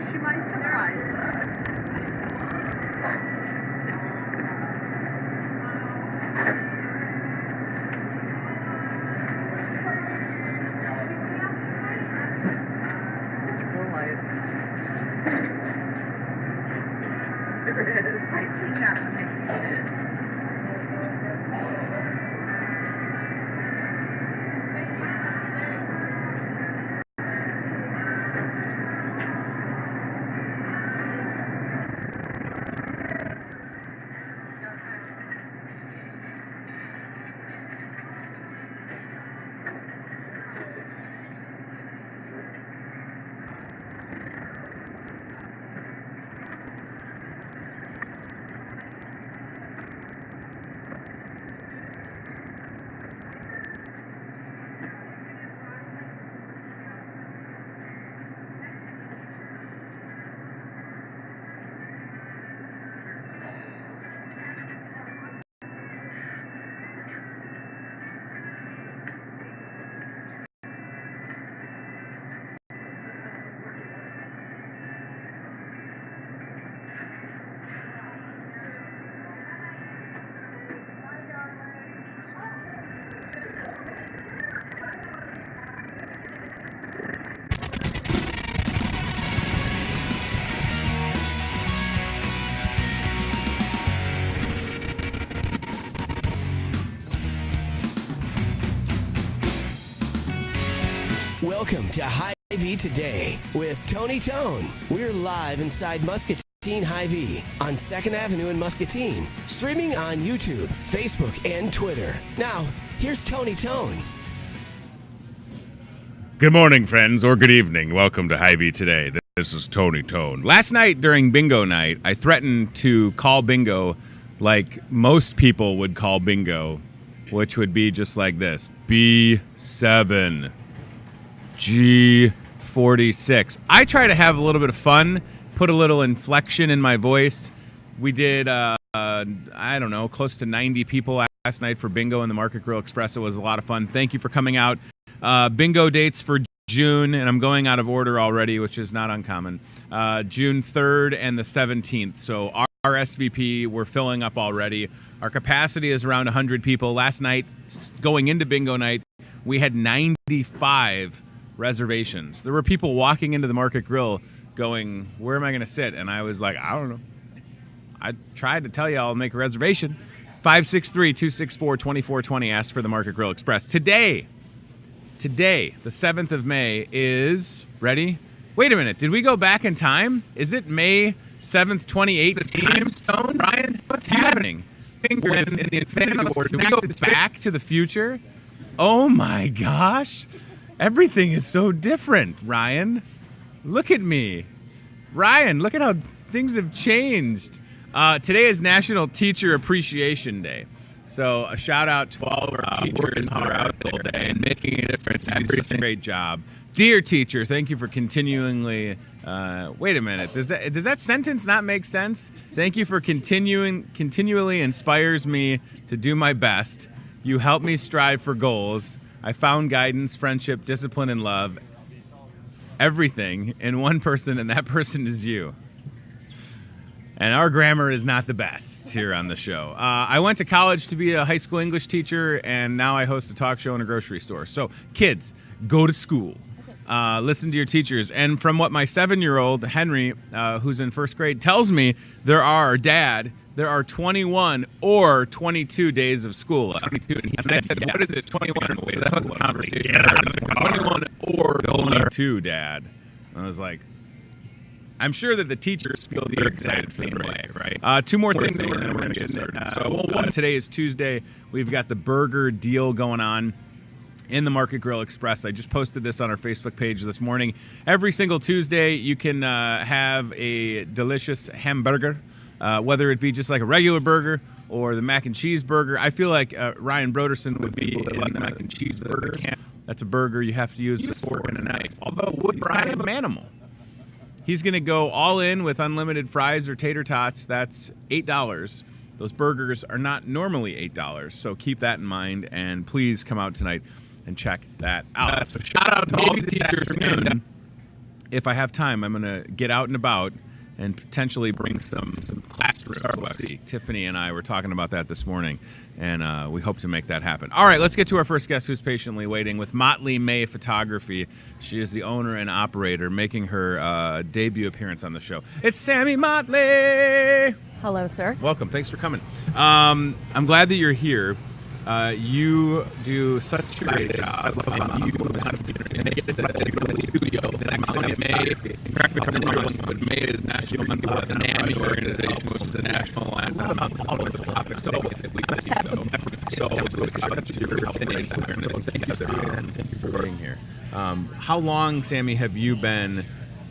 to my surprise. Just realized there is. I seen that when I seen it. Welcome to Hy-Vee Today with Tony Tone. We're live inside Muscatine Hy-Vee on 2nd Avenue in Muscatine, streaming on YouTube, Facebook, and Twitter. Now, here's Tony Tone. Good morning, friends, or good evening. Welcome to Hy-Vee Today. This is Tony Tone. Last night during bingo night, I threatened to call bingo like most people would call bingo, which would be just like this: B7. G46. I try to have a little bit of fun, put a little inflection in my voice. We did, I don't know, close to 90 people last night for bingo in the Market Grill Express. It was a lot of fun. Thank you for coming out. Bingo dates for June, and I'm going out of order already, which is not uncommon. June 3rd and the 17th. So our SVP, we're filling up already. Our capacity is around 100 people. Last night, going into bingo night, we had 95 reservations. There were people walking into the Market Grill going, where am I going to sit? And I was like, I don't know. I tried to tell you I'll make a reservation. 563-264-2420. Ask for the Market Grill Express. Today, the 7th of May is, ready? Wait a minute. Did we go back in time? Is it May 7th, 2018? Time Stone? Ryan, what's happening? When in the Infinity War, did we go back to the future? Oh my gosh. Everything is so different, Ryan. Look at me. Ryan, look at how things have changed. Today is National Teacher Appreciation Day. So a shout out to all of our teachers that are out there and making a difference and doing a great job. Dear teacher, thank you for continually... wait a minute. Does that sentence not make sense? Thank you for continually inspires me to do my best. You help me strive for goals. I found guidance, friendship, discipline, and love. Everything in one person, and that person is you. And our grammar is not the best here on the show. I went to college to be a high school English teacher, and now I host a talk show in a grocery store. So, kids, go to school. Listen to your teachers. And from what my 7-year-old, Henry, who's in first grade, tells me, there are 21 or 22 days of school. 22. And I said, what is it, 21? That was the conversation. 21 or 22, Dad. And I was like, I'm sure that the teachers feel the exact same way, right? Two more things that we're going to get started. Today is Tuesday. We've got the burger deal going on in the Market Grill Express. I just posted this on our Facebook page this morning. Every single Tuesday, you can have a delicious hamburger, whether it be just like a regular burger or the mac and cheese burger. I feel like Ryan Broderson would be in the mac and cheese burger camp. That's a burger you have to use a fork and a knife. Although would Ryan an animal? He's going to go all in with unlimited fries or tater tots. That's $8. Those burgers are not normally $8, so keep that in mind, and please come out tonight and check that out. So shout out to all the teachers if I have time, I'm going to get out and about and potentially bring some classroom. Tiffany and I were talking about that this morning, and we hope to make that happen. All right, let's get to our first guest who's patiently waiting with Motley May Photography. She is the owner and operator, making her debut appearance on the show. It's Sammy Motley! Hello, sir. Welcome. Thanks for coming. I'm glad that you're here. You do such a great job, and you studio the next May. Correct me if I'm wrong, but May is National the NAMI organization, which is the national all of the topics. So thank you for being here. How long, Sammy, have you been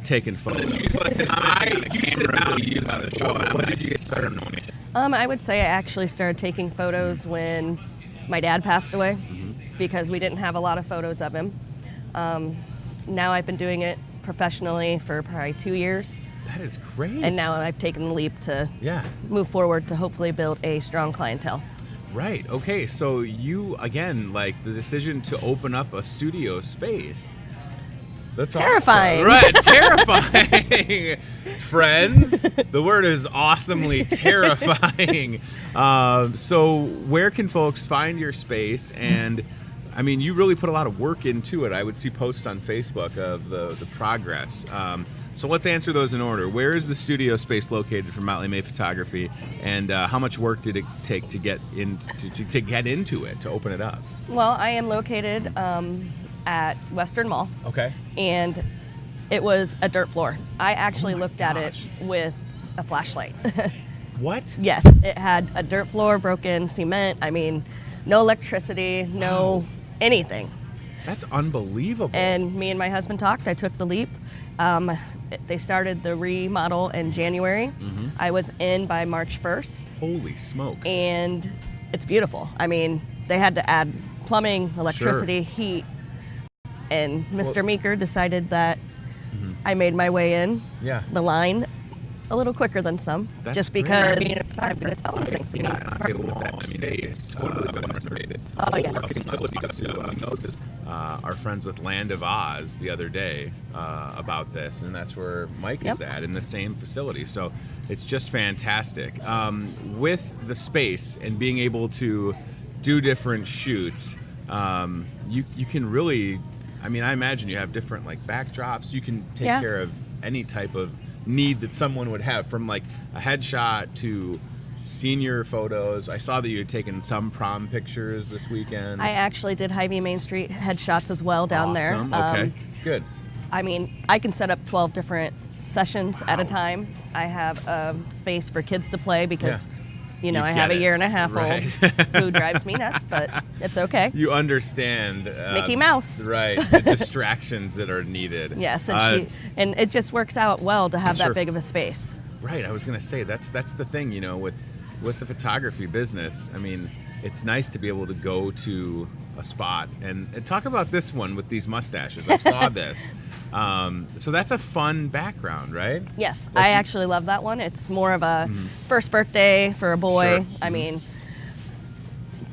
taking photos? You sit down, you use on a show. When did you get started on it? I would say I actually started taking photos when my dad passed away, because we didn't have a lot of photos of him. Now I've been doing it professionally for probably 2 years. That is great. And now I've taken the leap to move forward to hopefully build a strong clientele. Right. Okay. So you, again, like the decision to open up a studio space. That's terrifying. Awesome. Right. Terrifying. Friends, the word is awesomely terrifying. So where can folks find your space? And I mean, you really put a lot of work into it. I would see posts on Facebook of the progress. So let's answer those in order. Where is the studio space located for Motley May Photography, and how much work did it take to get into it, to open it up? Well, I am located at Western Mall. Okay. And it was a dirt floor. I actually looked at it with a flashlight. What? Yes, it had a dirt floor, broken cement. I mean, no electricity, no anything. That's unbelievable. And me and my husband talked. I took the leap. They started the remodel in January. I was in by March 1st. Holy smokes. And it's beautiful. I mean, they had to add plumbing, electricity, heat. And Mr. Meeker decided that I made my way in the line a little quicker than some, just because I'm going to sell things. Our friends with Land of Oz the other day about this, and that's where Mike is at, in the same facility. So it's just fantastic. With the space and being able to do different shoots, you can really, I mean, I imagine you have different like backdrops. You can take care of any type of need that someone would have, from like a headshot to senior photos. I saw that you had taken some prom pictures this weekend. I actually did Hy-Vee Main Street headshots as well down there. Okay, good. I mean, I can set up 12 different sessions at a time. I have a space for kids to play because you know, I have a 1.5-year-old who drives me nuts, but it's okay. You understand Mickey Mouse, right? The distractions that are needed. Yes, and it just works out well to have that big of a space. Right. I was gonna say that's the thing, you know, with the photography business. I mean, it's nice to be able to go to a spot and talk about this one with these mustaches. I saw this. So that's a fun background, right? Yes, I actually love that one. It's more of a first birthday for a boy. I mean,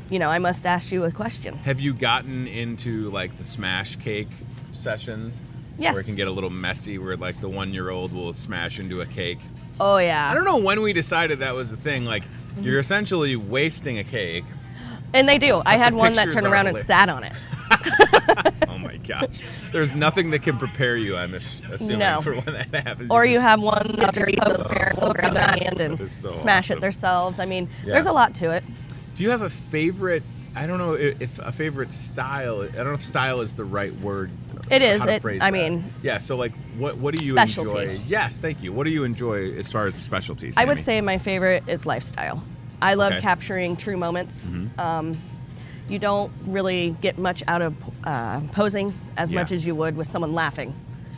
you know, I must ask you a question. Have you gotten into like the smash cake sessions? Yes. Where it can get a little messy, where like the 1-year-old will smash into a cake. Oh yeah. I don't know when we decided that was the thing. Like, you're essentially wasting a cake. And they do. I had one that turned around and sat on it. Oh my gosh. There's nothing that can prepare you, I'm assuming, for when that happens. Or you have one that the parent will grab their hand and smash it themselves. I mean, there's a lot to it. Do you have a favorite, I don't know if a favorite style, I don't know if style is the right word. It is. I mean. Yeah, so like what do you enjoy? Yes, thank you. What do you enjoy as far as the specialties? I would say my favorite is lifestyle. I love capturing true moments. You don't really get much out of posing as much as you would with someone laughing,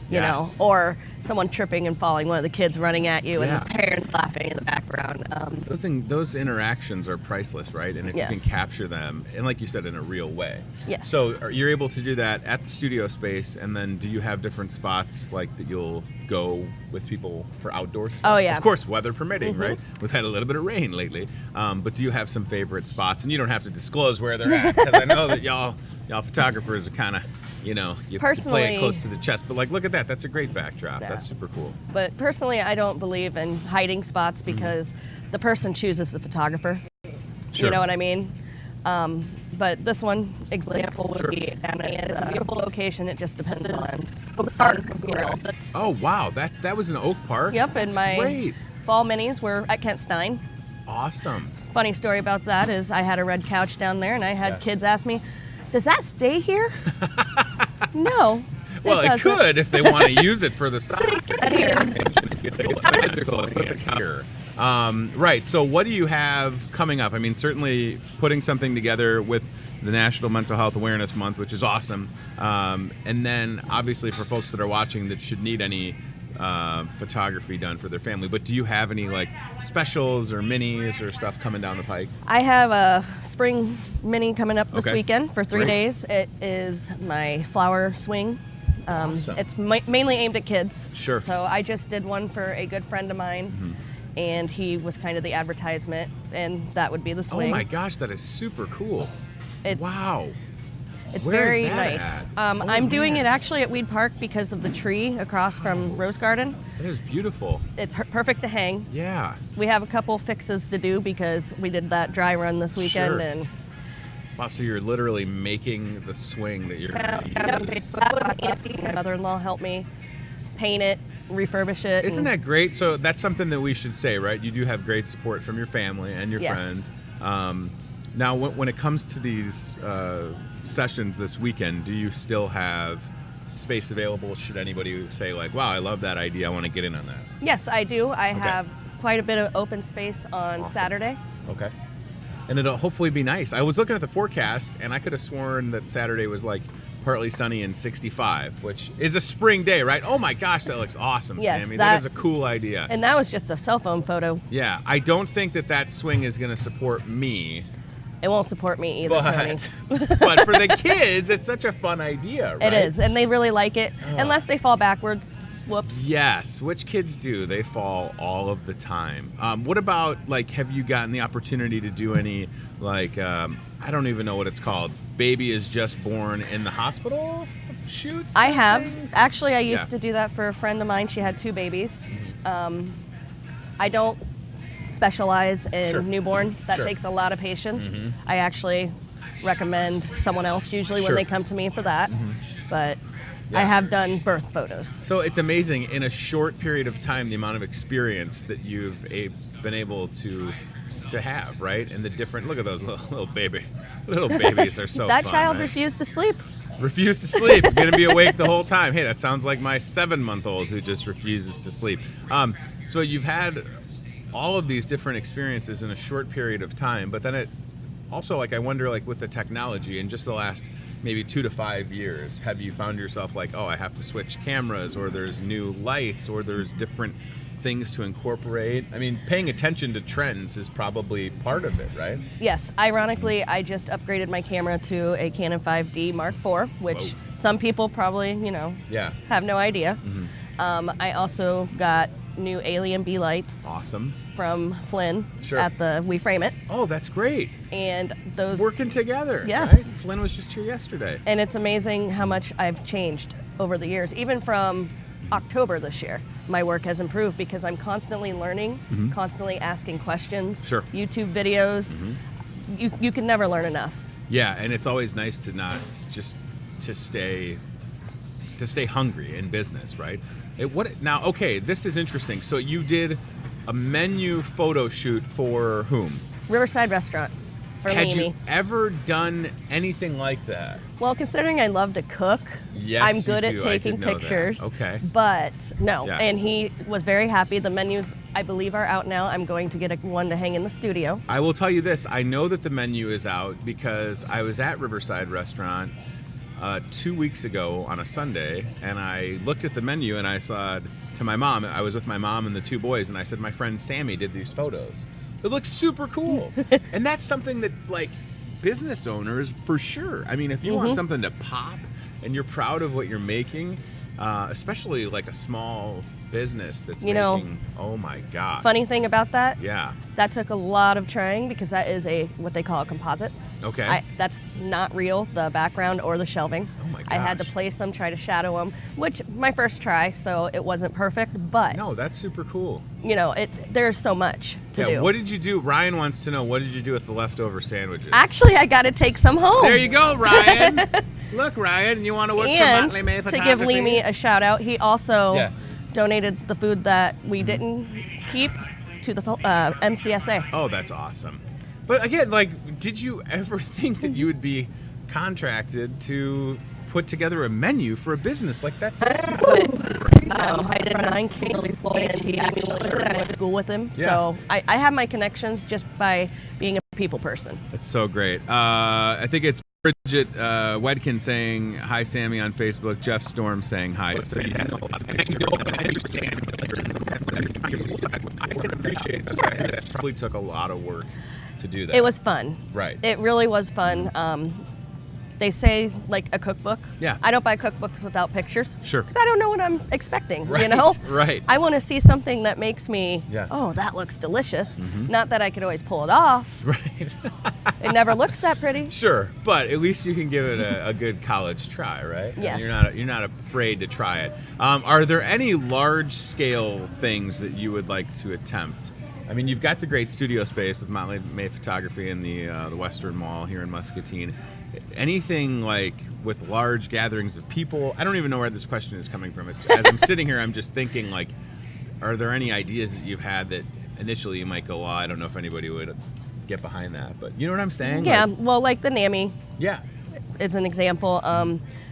you know, or someone tripping and falling, one of the kids running at you, and the parents laughing in the background. Those interactions are priceless, right? And if you can capture them, and like you said, in a real way. Yes. So you're able to do that at the studio space, and then do you have different spots like that you'll go with people for outdoor stuff? Oh yeah. Of course, weather permitting, right? We've had a little bit of rain lately, but do you have some favorite spots? And you don't have to disclose where they're at, because I know that y'all photographers are kind of you know, you Personally, play it close to the chest. But like, look at that. That's a great backdrop. Yeah. That's super cool. But personally, I don't believe in hiding spots because the person chooses the photographer. Sure. You know what I mean? But this one example would be, and it's a beautiful location. It just depends on the park. You know. Oh wow, that was in Oak Park. Yep, and my great. fall minis were at Kent Stein. Awesome. Funny story about that is I had a red couch down there, and I had kids ask me, "Does that stay here?" No. Well, it doesn't. could if they want to use it for the side. It's magical here. Right. So, what do you have coming up? I mean, certainly putting something together with the National Mental Health Awareness Month, which is awesome. And then, obviously, for folks that are watching that should need any photography done for their family. But do you have any like specials or minis or stuff coming down the pike? I have a spring mini coming up this Okay. weekend for 3 Great. days. It is my flower swing. Awesome. It's mainly aimed at kids. Sure. So I just did one for a good friend of mine, and he was kind of the advertisement, and that would be the swing. Oh my gosh, that is super cool. It- Wow. It's Where is very that nice. at? I'm doing man. it actually at Weed Park because of the tree across from Rose Garden. That is beautiful. It's perfect to hang. Yeah. We have a couple fixes to do because we did that dry run this weekend, Sure. and Wow, so you're literally making the swing that you're going to use. so that was fancy. My mother-in-law helped me paint it, refurbish it. Isn't and that great? So that's something that we should say, right? You do have great support from your family and your Yes. friends. Now, when it comes to these sessions this weekend, do you still have space available should anybody say like, wow, I love that idea, I want to get in on that? Yes, I do. I Okay. have quite a bit of open space on Awesome. Saturday. Okay. And it'll hopefully be nice. I was looking at the forecast, and I could have sworn that Saturday was like partly sunny and 65, which is a spring day, right? Oh my gosh, that looks awesome, Yes, Sammy. that- That is a cool idea. And that was just a cell phone photo. Yeah, I don't think that swing is going to support me, It won't support me either, Tony. but for the kids, it's such a fun idea, right? It is, and they really like it, unless they fall backwards. Whoops. Yes, which kids do. They fall all of the time. What about, like, have you gotten the opportunity to do any, like, I don't even know what it's called, baby is just born in the hospital shoots? I and have. things? Actually, I used Yeah. to do that for a friend of mine. She had 2 babies. I don't specialize in Sure. newborn. That Sure. takes a lot of patience. I actually recommend someone else usually when Sure. they come to me for that. But I Yeah. have done birth photos. So it's amazing in a short period of time the amount of experience that you've been able to have, right? And the different, look at those little babies are so That fun, child right? refused to sleep. Refuse to sleep. Going to be awake the whole time. Hey, that sounds like my 7-month-old who just refuses to sleep. So you've had all of these different experiences in a short period of time, but then it also, like, I wonder, like, with the technology in just the last maybe 2 to 5 years, have you found yourself like, oh, I have to switch cameras, or there's new lights, or there's different things to incorporate? I mean, paying attention to trends is probably part of it, right? Yes, ironically, I just upgraded my camera to a Canon 5D Mark IV, which Whoa. some people probably, Yeah. have no idea. I also got new Alien B lights Awesome. from Flynn Sure. at the We Frame It, Oh, that's great. and those Working together. Yes. Right? Flynn was just here yesterday. and it's amazing how much I've changed over the years. Even from October this year, my work has improved because I'm constantly learning, constantly asking questions. Sure. YouTube videos. You can never learn enough. Yeah, and it's always nice to not just to stay hungry in business, right? Now, okay, this is interesting. So you did a menu photo shoot for whom? Riverside Restaurant for Had Mimi. you ever done anything like that? Well, considering I love to cook, Yes, I'm you good at do. I taking did know that. pictures. Okay. But no, Yeah. and he was very happy. The menus, I believe, are out now. I'm going to get one to hang in the studio. I will tell you this. I know that the menu is out because I was at Riverside Restaurant 2 weeks ago on a Sunday, and I looked at the menu and I said to my mom, I was with my mom and the 2 boys, and I said, my friend Sammy did these photos. It looks super cool. And that's something that, like, business owners, for sure. I mean, if you want something to pop and you're proud of what you're making, especially like a small business that's making, oh my gosh. Funny thing about that, Yeah. that took a lot of trying because that is what they call a composite. Okay. That's not real, the background or the shelving. Oh my I I had to place them, try to shadow them, which my first try, so it wasn't perfect, but No, that's super cool. you know, there's so much to do. What did you do? Ryan wants to know, what did you do with the leftover sandwiches? Actually, I got to take some home. There you go, Ryan. Look, Ryan, you want to work And for Motley May to Photography? give Leamy a shout out, he also Yeah. donated the food that we didn't keep to the MCSA. Oh, that's awesome. But again, like, did you ever think that you would be contracted to put together a menu for a business like that? I did Ryan Kimberly Floyd, and he actually went to school with him. Yeah. So I have my connections just by being a people person. That's so great. I think it's Bridget Wedkin saying hi, Sammy, on Facebook. Jeff Storm saying hi. So you guys probably took a lot of work to do that. It was fun. Right. It really was fun. They say like a cookbook. Yeah. I don't buy cookbooks without pictures. Sure. Because I don't know what I'm expecting. Right, You know. right. I want to see something that makes me. Yeah. Oh, that looks delicious. Not that I could always pull it off. Right. It never looks that pretty. Sure, but at least you can give it a good college try, right? Yes. You're not afraid to try it. Are there any large scale things that you would like to attempt? I mean, you've got the great studio space with Motley May Photography in the Western Mall here in Muscatine. Anything like with large gatherings of people? I don't even know where this question is coming from. As I'm sitting here, I'm just thinking, like, are there any ideas that you've had that initially you might go, well, I don't know if anybody would get behind that, but you know what I'm saying? Yeah. Like, Well, like the NAMI yeah. is an example.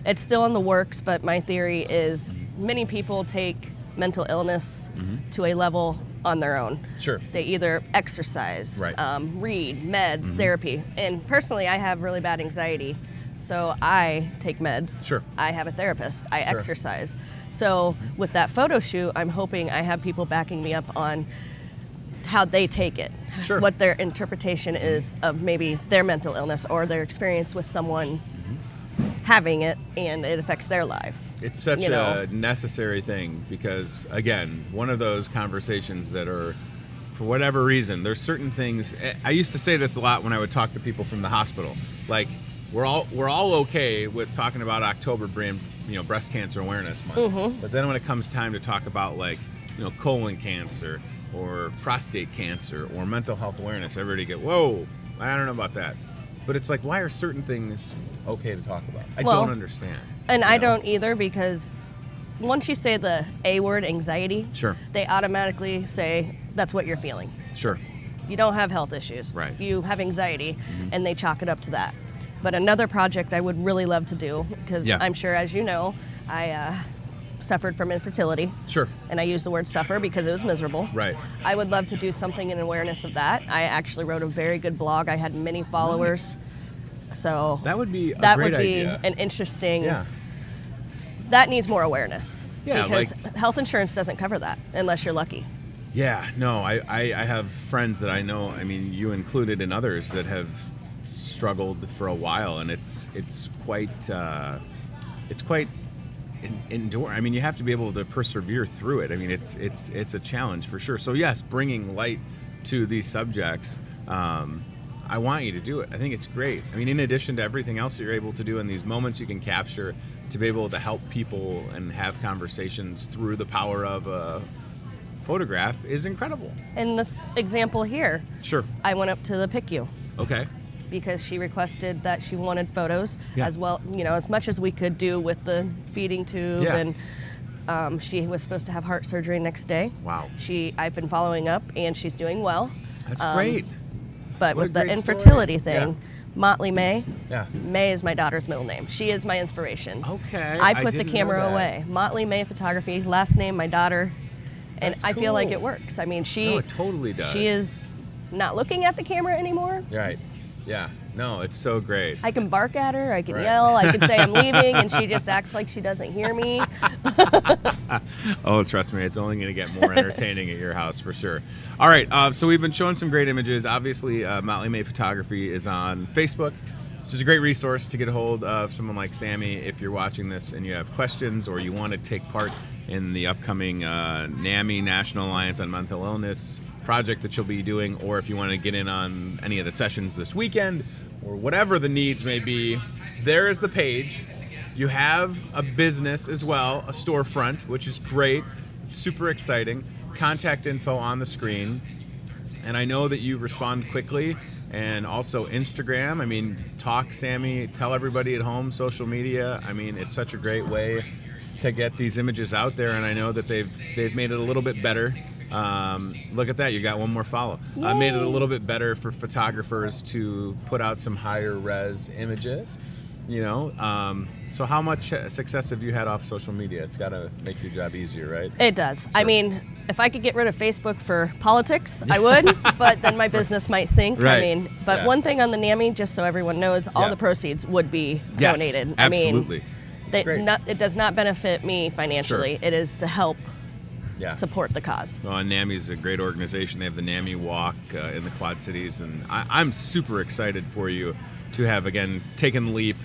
It's still in the works, but my theory is many people take mental illness to a level on their own. Sure. They either exercise, Right. read, meds, therapy. And personally, I have really bad anxiety, so I take meds. Sure. I have a therapist. I exercise. So with that photo shoot, I'm hoping I have people backing me up on how they take it, Sure. what their interpretation is of maybe their mental illness or their experience with someone having it and it affects their life. It's such You know. a necessary thing because, again, one of those conversations that are, for whatever reason, there's certain things. I used to say this a lot when I would talk to people from the hospital. Like, we're all okay with talking about October Breast Cancer Awareness Month, but then when it comes time to talk about, like, colon cancer or prostate cancer or mental health awareness, everybody get, whoa, I don't know about that. But it's like, why are certain things okay to talk about? I don't understand. And you I know? don't either, because once you say the A word, anxiety, Sure. they automatically say that's what you're feeling. Sure. You don't have health issues. Right. You have anxiety, and they chalk it up to that. But another project I would really love to do, because Yeah. I'm sure, as you know, I suffered from infertility. Sure. And I use the word suffer because it was miserable. Right. I would love to do something in awareness of that. I actually wrote a very good blog. I had many followers. So That would be a that great would be idea. an interesting. Yeah. That needs more awareness. Yeah, Because like- health insurance doesn't cover that unless you're lucky. Yeah, no, I have friends that I know, I mean, you included, and others that have struggled for a while, and it's quite endure. I mean, you have to be able to persevere through it. I mean, it's a challenge for sure. So yes, bringing light to these subjects, I want you to do it. I think it's great. I mean, in addition to everything else that you're able to do in these moments you can capture, to be able to help people and have conversations through the power of a photograph is incredible. In this example here, Sure. I went up to the PICU Okay. because she requested that she wanted photos Yeah. as well, as much as we could do with the feeding tube. Yeah. And she was supposed to have heart surgery next day. Wow. I've been following up, and she's doing well. That's great. But What a with the great infertility story. thing, Motley May, Yeah. May is my daughter's middle name. She is my inspiration. Okay. I put the didn't know camera that. away. Motley May Photography, last name, my daughter. And That's I feel like cool. it works. I mean, No, it totally does. She is not looking at the camera anymore. Right. Yeah. No, it's so great. I can bark at her, I can Right. yell, I can say I'm leaving, and she just acts like she doesn't hear me. Oh, trust me, it's only going to get more entertaining at your house for sure. All right, so we've been showing some great images. Obviously, Motley May Photography is on Facebook, which is a great resource to get a hold of someone like Sammy if you're watching this and you have questions or you want to take part in the upcoming NAMI, National Alliance on Mental Illness project that you'll be doing, or if you want to get in on any of the sessions this weekend or whatever the needs may be. There is the page. You have a business as well, a storefront, which is great. It's super exciting. Contact info on the screen. And I know that you respond quickly. And also Instagram. I mean, talk, Sammy. Tell everybody at home, social media. I mean, it's such a great way to get these images out there. And I know that they've made it a little bit better. Look at that. You got one more follow. I made it a little bit better for photographers to put out some higher res images. So how much success have you had off social media? It's got to make your job easier, right? It does. Sure. I mean, if I could get rid of Facebook for politics, I would, but then my business might sink. Right. I mean, but one thing on the NAMI, just so everyone knows, all the proceeds would be donated. Absolutely. I mean, it does not benefit me financially. Sure. It is to help support the cause. Well, and NAMI is a great organization. They have the NAMI Walk in the Quad Cities, and I'm super excited for you to have, again, taken the leap,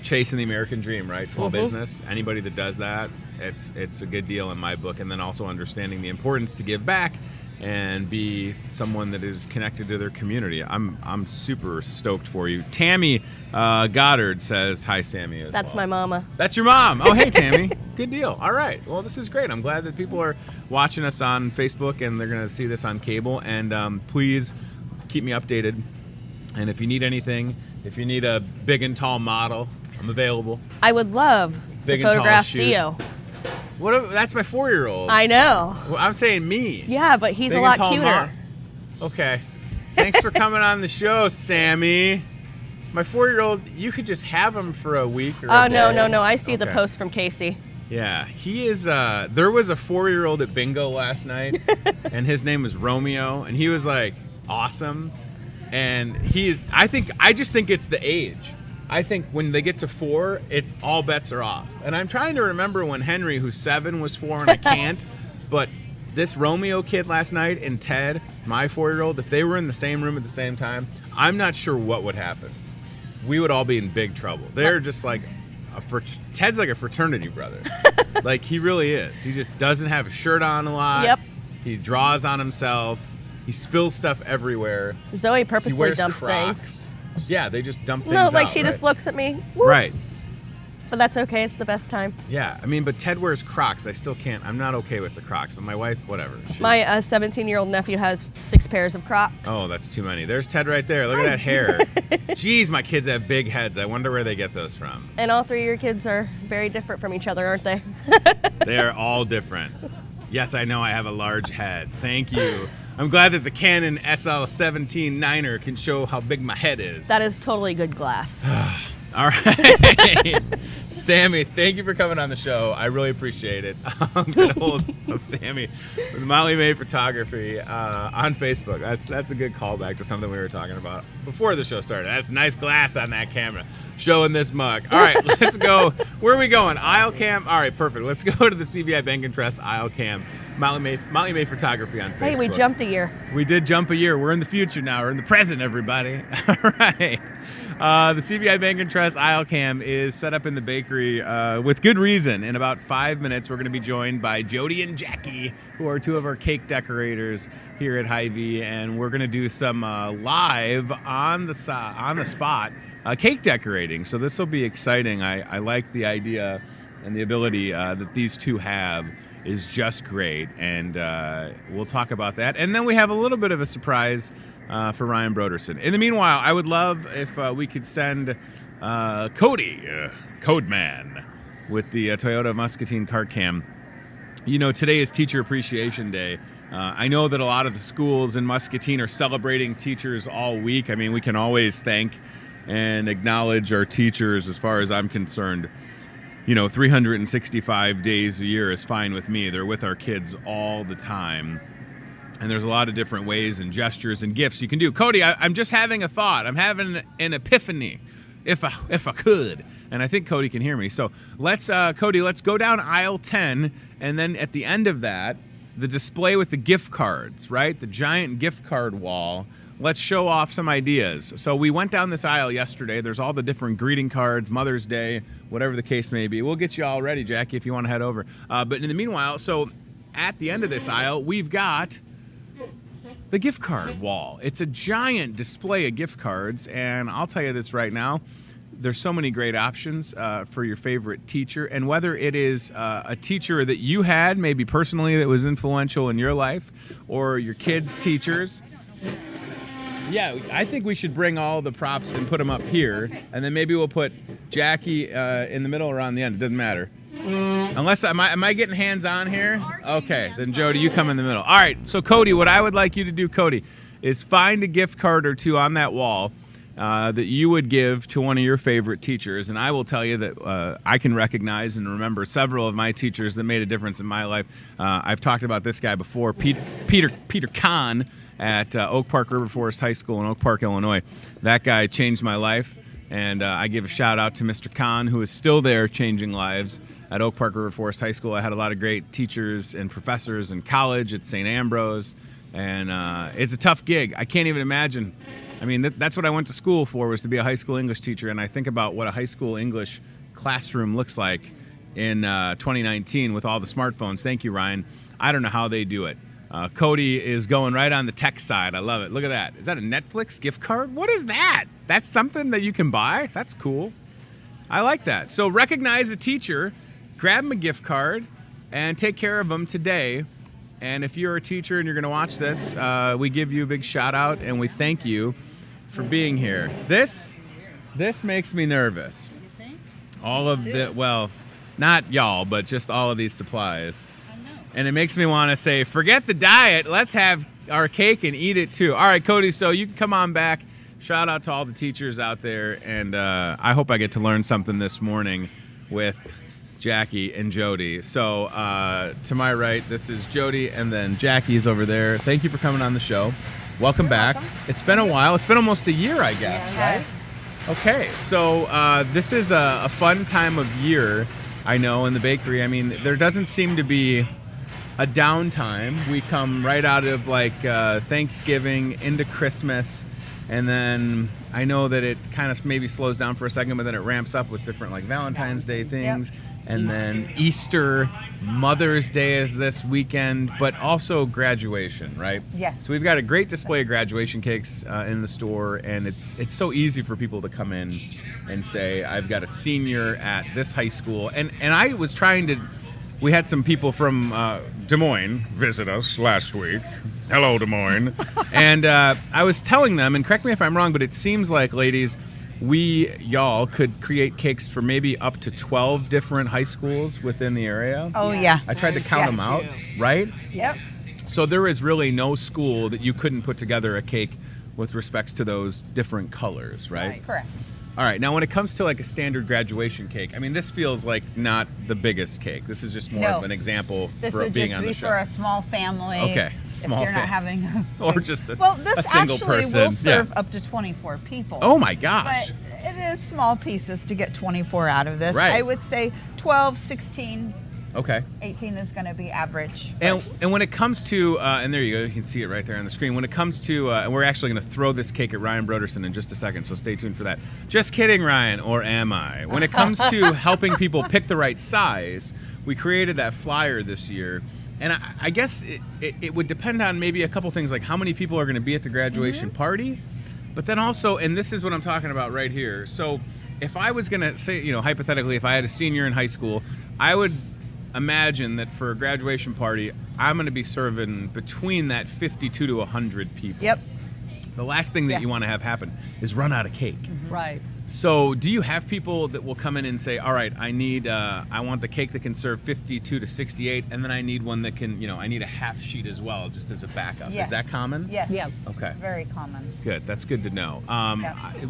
chasing the American dream, right? Small business. Anybody that does that, it's a good deal in my book. And then also understanding the importance to give back and be someone that is connected to their community. I'm super stoked for you. Tammy Goddard says, hi, Sammy. That's my mama. That's your mom. Oh, hey, Tammy. Good deal. All right. Well, this is great. I'm glad that people are watching us on Facebook and they're going to see this on cable. And please keep me updated. And if you need anything, if you need a big and tall model, I'm available. I would love Big to and tall photograph shoot. Theo. That's my 4-year-old. I know. Well, I'm saying me. Yeah, but he's Big a and lot tall cuter. Okay. Thanks for coming on the show, Sammy. My 4-year-old, you could just have him for a week or a day. No. I see the post from Casey. Yeah, he is. There was a 4-year-old at bingo last night, and his name was Romeo, and he was like awesome. And I just think it's the age. I think when they get to 4, it's all bets are off. And I'm trying to remember when Henry, who's 7, was 4, and I can't. But this Romeo kid last night and Ted, my 4-year-old, if they were in the same room at the same time, I'm not sure what would happen. We would all be in big trouble. They're just like Ted's like a fraternity brother. Like, he really is. He just doesn't have a shirt on a lot. Yep. He draws on himself. He spills stuff everywhere. Zoe purposely He wears dumps Crocs. things. Yeah, they just dump things No, like out, she just right? looks at me. Whoop. Right. But that's okay. It's the best time. Yeah, I mean, but Ted wears Crocs. I still can't. I'm not okay with the Crocs, but my wife, whatever. My 17-year-old nephew has 6 pairs of Crocs. Oh, that's too many. There's Ted right there. Look at that hair. Jeez, my kids have big heads. I wonder where they get those from. And all 3 of your kids are very different from each other, aren't they? They are all different. Yes, I know I have a large head. Thank you. I'm glad that the Canon SL17 9er can show how big my head is. That is totally good glass. All right. Sammy, thank you for coming on the show. I really appreciate it. Get a hold of Sammy with Molly May Photography on Facebook. That's a good callback to something we were talking about before the show started. That's nice glass on that camera, showing this mug. All right, let's go. Where are we going? Aisle cam? All right, perfect. Let's go to the CVI Bank and Trust aisle cam. Molly May Photography on Facebook. Hey, we jumped a year. We did jump a year. We're in the future now. We're in the present, everybody. All right. The CVI Bank and Trust aisle cam is set up in the bakery with good reason. In about 5 minutes, we're going to be joined by Jody and Jackie, who are 2 of our cake decorators here at Hy-Vee, and we're going to do some live on the spot cake decorating. So this will be exciting. I like the idea and the ability that these 2 have is just great, and we'll talk about that. And then we have a little bit of a surprise for Ryan Broderson. In the meanwhile, I would love if we could send Cody, Code Man, with the Toyota Muscatine Cart Cam. You know, today is Teacher Appreciation Day. I know that a lot of the schools in Muscatine are celebrating teachers all week. I mean, we can always thank and acknowledge our teachers as far as I'm concerned. You know, 365 days a year is fine with me. They're with our kids all the time. And there's a lot of different ways and gestures and gifts you can do. Cody, I'm just having a thought. I'm having an epiphany, if I could. And I think Cody can hear me. So Cody, let's go down aisle 10. And then at the end of that, the display with the gift cards, right? The giant gift card wall. Let's show off some ideas. So we went down this aisle yesterday. There's all the different greeting cards, Mother's Day, whatever the case may be. We'll get you all ready, Jackie, if you want to head over. But in the meanwhile, so at the end of this aisle, we've got the gift card wall. It's a giant display of gift cards, and I'll tell you this right now. there's so many great options for your favorite teacher, and whether it is a teacher that you had maybe personally that was influential in your life, or your kids' teachers. Yeah, I think we should bring all the props and put them up here, and then maybe we'll put Jackie in the middle or on the end. It doesn't matter. Unless, am I getting hands-on here? Okay, then Jody, you come in the middle. All right, so Cody, what I would like you to do, Cody, is find a gift card or two on that wall that you would give to one of your favorite teachers. And I will tell you that I can recognize and remember several of my teachers that made a difference in my life. I've talked about this guy before, Peter Kahn at Oak Park River Forest High School in Oak Park, Illinois. That guy changed my life, and I give a shout out to Mr. Kahn, who is still there changing lives at Oak Park River Forest High School. I had a lot of great teachers and professors in college at St. Ambrose, and it's a tough gig. I can't even imagine. I mean, that's what I went to school for, was to be a high school English teacher, and I think about what a high school English classroom looks like in 2019 with all the smartphones. Thank you, Ryan. I don't know how they do it. Cody is going right on the tech side. I love it. Look at that. Is that a Netflix gift card? What is that? That's something that you can buy? That's cool. I like that. So recognize a teacher, grab them a gift card, and take care of them today. And if you're a teacher and you're going to watch this, we give you a big shout out, and we thank you for being here. This makes me nervous. You think? All of the, well, not y'all, but just all of these supplies. And it makes me want to say, forget the diet. Let's have our cake and eat it too. All right, Cody, so you can come on back. Shout out to all the teachers out there. And I hope I get to learn something this morning with Jackie and Jody. So to my right, this is Jody, and then Jackie's over there. Thank you for coming on the show. Welcome back. It's been a while. It's been almost a year, I guess, right? Okay, so this is a fun time of year, I know, in the bakery. I mean, there doesn't seem to be a downtime. We come right out of like Thanksgiving into Christmas, and then I know that it kind of maybe slows down for a second, but then it ramps up with different like Valentine's Day things. Yep. And then Easter, Mother's Day is this weekend, but also graduation, right? Yes. So we've got a great display of graduation cakes in the store, and it's so easy for people to come in and say, I've got a senior at this high school. And I was trying to, we had some people from Des Moines visit us last week. Hello, Des Moines. And I was telling them, and correct me if I'm wrong, but it seems like, ladies, y'all could create cakes for maybe up to 12 different high schools within the area. Oh, yeah. I tried to count them out, right? Yep. So there is really no school that you couldn't put together a cake with respects to those different colors, right? Correct. All right, now when it comes to like a standard graduation cake, I mean, this feels like not the biggest cake. This is just more of an example for being on the show. This would just be for a small family. Okay, small if you're not having or just a well, this a single actually person. will serve up to 24 people. Oh my gosh. But it is small pieces to get 24 out of this. Right. I would say 12, 16. Okay. 18 is going to be average. And when it comes to, and there you go, you can see it right there on the screen. When it comes to, and we're actually going to throw this cake at Ryan Broderson in just a second, so stay tuned for that. Just kidding, Ryan, or am I? When it comes to helping people pick the right size, we created that flyer this year. And I guess it would depend on maybe a couple things, like how many people are going to be at the graduation party. But then also, and this is what I'm talking about right here. So if I was going to say, hypothetically, if I had a senior in high school, I would imagine that for a graduation party, I'm going to be serving between that 52 to 100 people. Yep. The last thing that you want to have happen is run out of cake. Right. So do you have people that will come in and say, all right, I want the cake that can serve 52 to 68, and then I need one that can, I need a half sheet as well, just as a backup. Yes. Is that common? Yes. Okay. Very common. Good. That's good to know.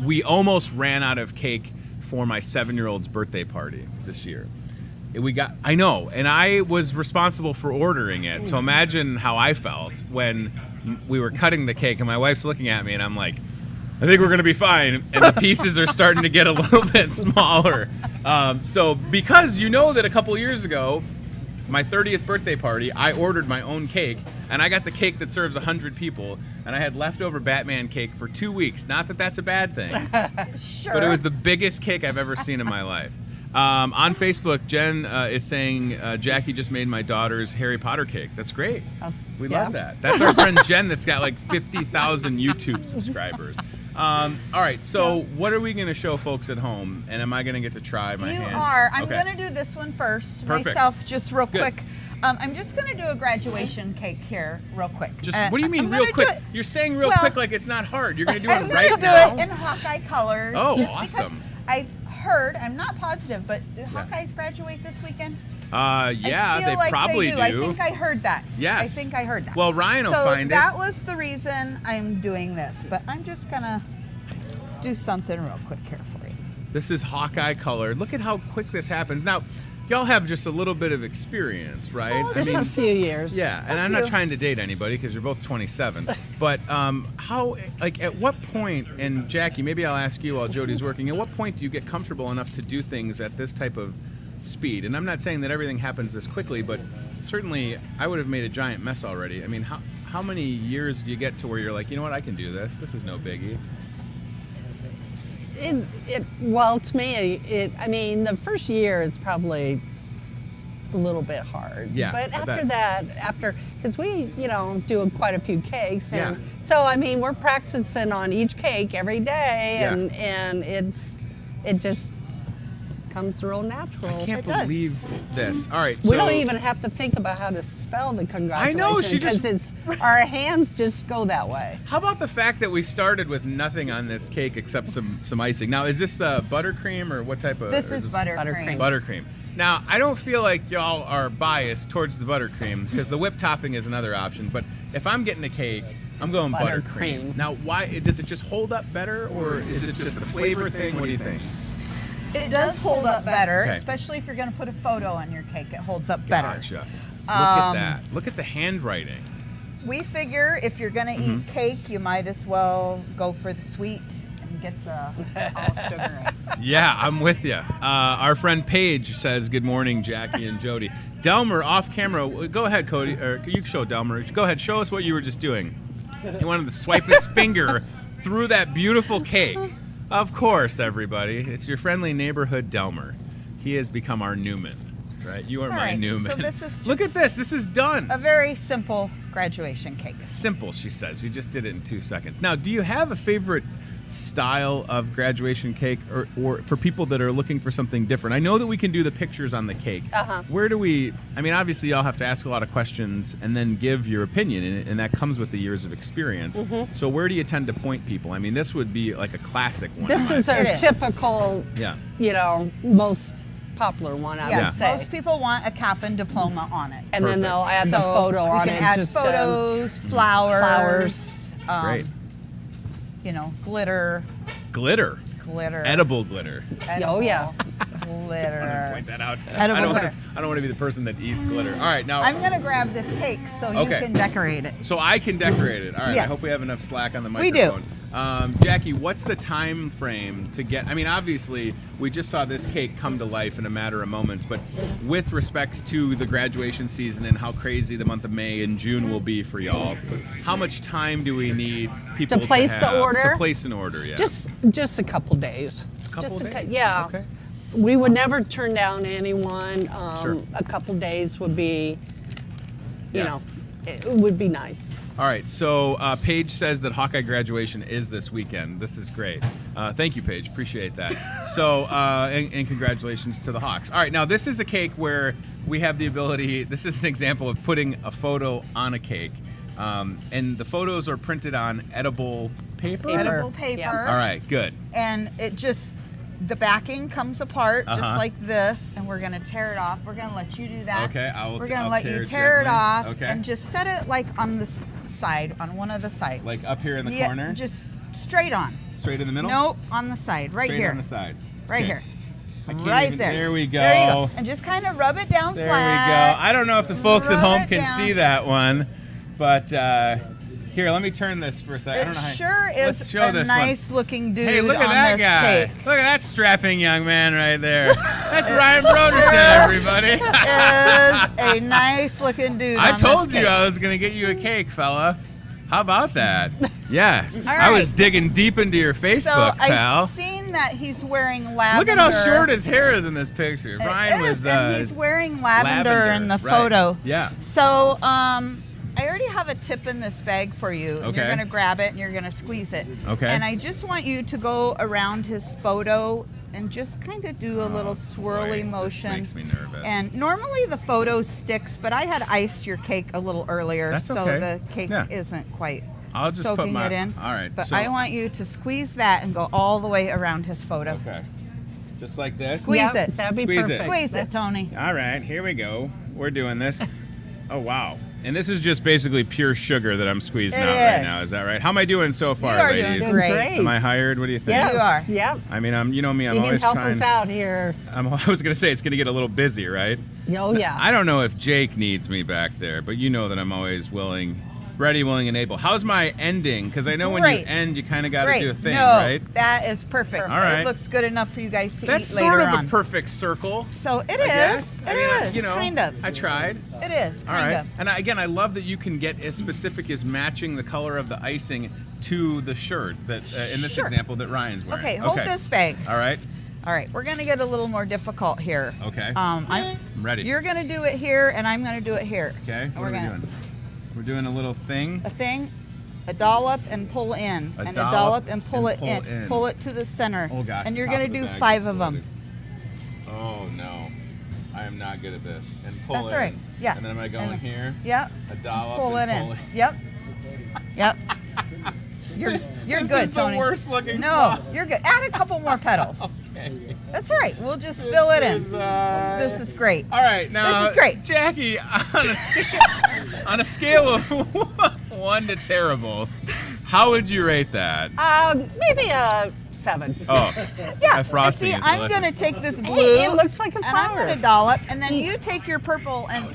We almost ran out of cake for my 7-year-old's birthday party this year. I know, and I was responsible for ordering it. So imagine how I felt when we were cutting the cake, and my wife's looking at me, and I'm like, I think we're going to be fine. And the pieces are starting to get a little bit smaller. So because that a couple years ago, my 30th birthday party, I ordered my own cake, and I got the cake that serves 100 people, and I had leftover Batman cake for 2 weeks. Not that that's a bad thing, Sure. but it was the biggest cake I've ever seen in my life. On Facebook, Jen is saying, Jackie just made my daughter's Harry Potter cake. That's great. We love that. That's our friend Jen that's got like 50,000 YouTube subscribers. All right, so what are we going to show folks at home? And am I going to get to try my hand? You are. I'm Okay. going to do this one first. Perfect. Myself, just real Good. quick. I'm just going to do a graduation cake here real quick. Just what do you mean I'm real gonna quick? do it- You're saying real well, quick like it's not hard. You're going to do I'm it going right to do now? it in Hawkeye colors. Oh, just awesome. because I heard, I'm not positive, but do Hawkeyes graduate this weekend? Yeah, I feel they like probably they do. do. I think I heard that. Yes. I think I heard that. Well, Ryan will so find it. that was the reason I'm doing this, but I'm just going to do something real quick here for you. This is Hawkeye colored. Look at how quick this happens. Now, y'all have just a little bit of experience, right? Well, Just a few years. Yeah, and A I'm not few. trying to date anybody because you're both 27. But how, like, at what point, and Jackie, maybe I'll ask you while Jody's working, at what point do you get comfortable enough to do things at this type of speed? And I'm not saying that everything happens this quickly, but certainly I would have made a giant mess already. I mean, how many years do you get to where you're like, you know what, I can do this. This is no biggie. Well, to me, I mean, the first year is probably a little bit hard. Yeah, But I after bet. that, because we, do quite a few cakes. And Yeah. so, I mean, we're practicing on each cake every day. Yeah. And it just comes real natural. I can't It does. believe this. All right, so We don't even have to think about how to spell the congratulations. know, she just- because our hands just go that way. How about the fact that we started with nothing on this cake except some icing? Now, is this buttercream or what type of? This or is this buttercream. Buttercream. Now, I don't feel like y'all are biased towards the buttercream because the whipped topping is another option. But if I'm getting a cake, I'm going buttercream. Buttercream. Now, why does it just hold up better, or is it just a flavor thing? What do you think? It does hold up better, Okay. especially if you're going to put a photo on your cake. It holds up better. Gotcha. Look at that. Look at the handwriting. We figure if you're going to Mm-hmm. eat cake, you might as well go for the sweet and get the all sugar. Yeah, I'm with you. Our friend Paige says, "Good morning, Jackie and Jody." Delmer, off camera. Go ahead, Cody. Or you can show Delmer. Go ahead. Show us what you were just doing. He wanted to swipe his finger through that beautiful cake. Of course, everybody. It's your friendly neighborhood Delmer. He has become our Newman, right? You are All my right, Newman. so this is Look at just this. This is done. A very simple graduation cake. Simple, she says. You just did it in 2 seconds. Now, do you have a favorite style of graduation cake or for people that are looking for something different? I know that we can do the pictures on the cake. Uh-huh. Where do we, I mean, obviously y'all have to ask a lot of questions and then give your opinion, and that comes with the years of experience. Mm-hmm. So where do you tend to point people? I mean, this would be like a classic one. This is our It is. typical, Yeah. most popular one, I Yeah, would say. most people want a cap and diploma on it. And then Perfect. they'll add the So photo we on can it. add just photos, flowers, Great. Glitter, Glitter. glitter, Edible glitter. Oh, yeah. Just wanted to glitter. point that out. Edible I glitter. don't want to be the person that eats glitter. All right, now. I'm gonna grab this cake so Okay. you can decorate it. So I can decorate it. All right. I Yes. hope we have enough slack on the We do. microphone. Jackie, what's the time frame to get? I mean, obviously, we just saw this cake come to life in a matter of moments. But with respects to the graduation season and how crazy the month of May and June will be for y'all, how much time do we need people To place the have order? To place an order, yeah. Just a couple days. couple Just days. yeah. Okay. We would never turn down anyone. Sure. A couple days would be, Yeah. it would be nice. All right, so Paige says that Hawkeye graduation is this weekend. This is great. Thank you, Paige. Appreciate that. So, and congratulations to the Hawks. All right, now this is a cake where we have the ability, this is an example of putting a photo on a cake. And the photos are printed on edible paper? Edible paper. Yeah. All right, good. And it just, the backing comes apart Uh-huh. just like this, and we're gonna tear it off. We're gonna let you do that. Okay, We're gonna I'll let tear you it tear it gently. off Okay. and just set it like on the side, on one of the sides. Like up here in the Yeah, corner? just straight on. Straight in the middle? No, on the side, right Straight here. on the side. Right Okay. here. I can't Right even- there. There we go. There you go. And just kind of rub it down There flat. we go. I don't know if the folks at Rub home it can down. see that one, but here, let me turn this for a second. I don't It know how. sure Let's is show a this nice looking dude Hey, look at on that this guy. cake. Look at that strapping young man right there. That's Ryan Broderson, everybody. Is a nice looking dude. I on told this you cake. I was going to get you a cake, fella. How about that? Yeah. All I was right. digging deep into your Facebook, So pal. I've seen that he's wearing Look lavender. at how short his hair is in this picture. It Ryan is, was and he's wearing lavender in the right. photo. Yeah. So I already have a tip in this bag for you. And you're Okay. going to grab it and you're going to squeeze it. Okay. And I just want you to go around his photo and just kind of do a little swirly Boy, motion. This makes me nervous. And normally the photo sticks, but I had iced your cake a little earlier, That's so okay. the cake Yeah. isn't quite I'll just soaking put my, it in. All right. But so, I want you to squeeze that and go all the way around his photo. Okay. Just like this. Squeeze Yep, it. That'd be Squeeze it. perfect. Squeeze it, That's- Tony. All right, here we go. We're doing this. Oh, wow. And this is just basically pure sugar that I'm squeezing It out right is. now. Is that right? How am I doing so far, You are ladies? doing Did great. great. Am I hired? What do you think? Yes. You are. Yep. I mean, you know me. I'm You can always help trying. us out here. I was going to say it's going to get a little busy, right? Oh, yeah. I don't know if Jake needs me back there, but you know that I'm always ready, willing, and able. How's my ending? Because I know when you Great. end, you kind of got to Great. do a thing, no, right? that is perfect. All right. It looks good enough for you guys to That's eat later sort of on. a perfect circle. So it I is. guess. It I mean, is. you know, kind of. I tried. It is. All Kind right. of. And again, I love that you can get as specific as matching the color of the icing to the shirt that, in this Sure. example, that Ryan's wearing. Okay, hold this bag. All right. All right, we're gonna get a little more difficult here. Okay. I'm ready. You're gonna do it here, and I'm gonna do it here. Okay. And What are we doing? We're doing a little thing. A thing, a dollop and pull in, A and dollop a dollop and pull and it pull in. in. Pull it to the center. Oh gosh. And the you're top gonna of the do bag 5 is of them. exploding. Oh no. I am not good at this. And pull That's in. all right. Yeah. And then am I going And- here? Yep. A dollop Pull it and in. Yep. Yep. You're This good, is the Tony. worst looking No, flower. you're good. Add a couple more petals. Okay. That's all right. We'll just fill it in. This is great. All right, now This is great. Jackie, on a scale of 1 to terrible, how would you rate that? Maybe a 7. Oh, Yeah. that frosting see, is I'm delicious. gonna take this blue. Hey, it looks like a and I'm flower. gonna dollop, and then you take your purple and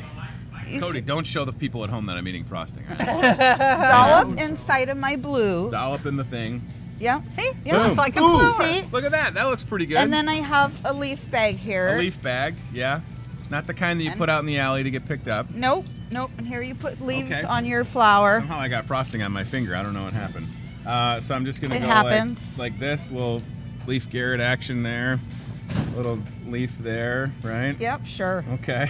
you Cody, don't show the people at home that I'm eating frosting. All right? dollop inside of my blue. Dollop in the thing. Yep. See? It Yeah. looks like a Ooh, flower. See? Look at that. That looks pretty good. And then I have a leaf bag here. a leaf bag, yeah. Not the kind that you And- put out in the alley to get picked up. Nope. Nope. And here you put leaves Okay. on your flower. Somehow I got frosting on my finger. I don't know what happened. So I'm just gonna It go happens. like this, little leaf Garrett action there, little leaf there, right? Yep. Sure. Okay.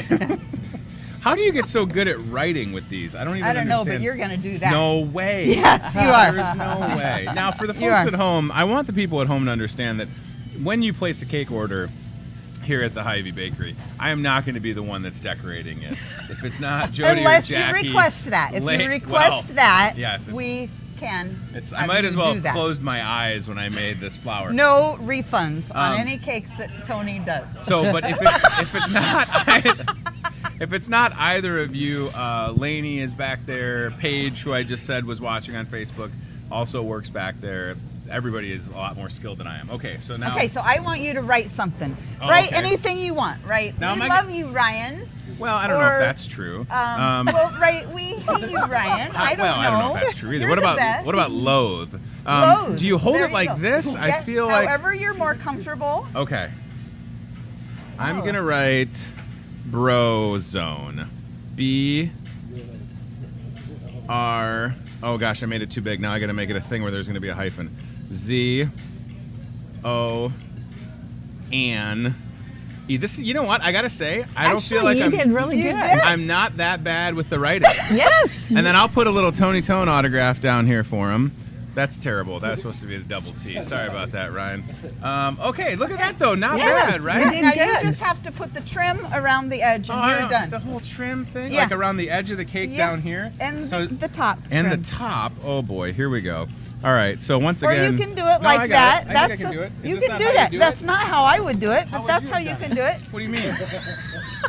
How do you get so good at writing with these? I don't even I don't know, understand. but you're gonna do that. No way. Yes, you are. There's no way. Now, for the You folks are. at home, I want the people at home to understand that when you place a cake order here at the Hy-Vee Bakery, I am not going to be the one that's decorating it. If it's not Jody Unless or Jackie, you request that. If you request well, that, yes, we can. I have might you as well do have that. closed my eyes when I made this flower. No refunds on Um, any cakes that Tony does. So, but if it's not if it's not either of you, Lainey is back there. Paige, who I just said was watching on Facebook, also works back there. Everybody is a lot more skilled than I am. Okay, so now. Okay, so I want you to write something. Oh, write okay. anything you want. Right? Now, We am I- love you, Ryan. Well, I don't know if or, that's true. Well, right, we hate you, Ryan. I don't know. I don't know if that's true either. You're What the about best. loathe? Loathe. Do you hold There it like go. this? I Yes, feel like. however you're more comfortable. Okay. I'm Oh. gonna write bro zone. B R. Oh gosh, I made it too big. Now I gotta make it a thing where there's gonna be a hyphen. Z O N E. This, you know what? I gotta say, I don't feel like you I'm. did really You good. did. I'm not that bad with the writing. Yes. And then I'll put a little Tony Tone autograph down here for him. That's terrible. That's supposed to be the double T. Sorry about that, Ryan. Okay, look at that though. Not Yes, bad, right? you did Now good. you just have to put the trim around the edge, and Oh, you're done. The whole trim thing, Yeah. like around the edge of the cake Yeah. down here, And So- the top. and trim. the top. Oh boy, here we go. All right, so once Or again, you can do it No, I like got that. it. I That's think I can do it. Is You this can not do how you that. do That's it? not how I would do it, How but would that's you how have you done can it? do it. What do you mean?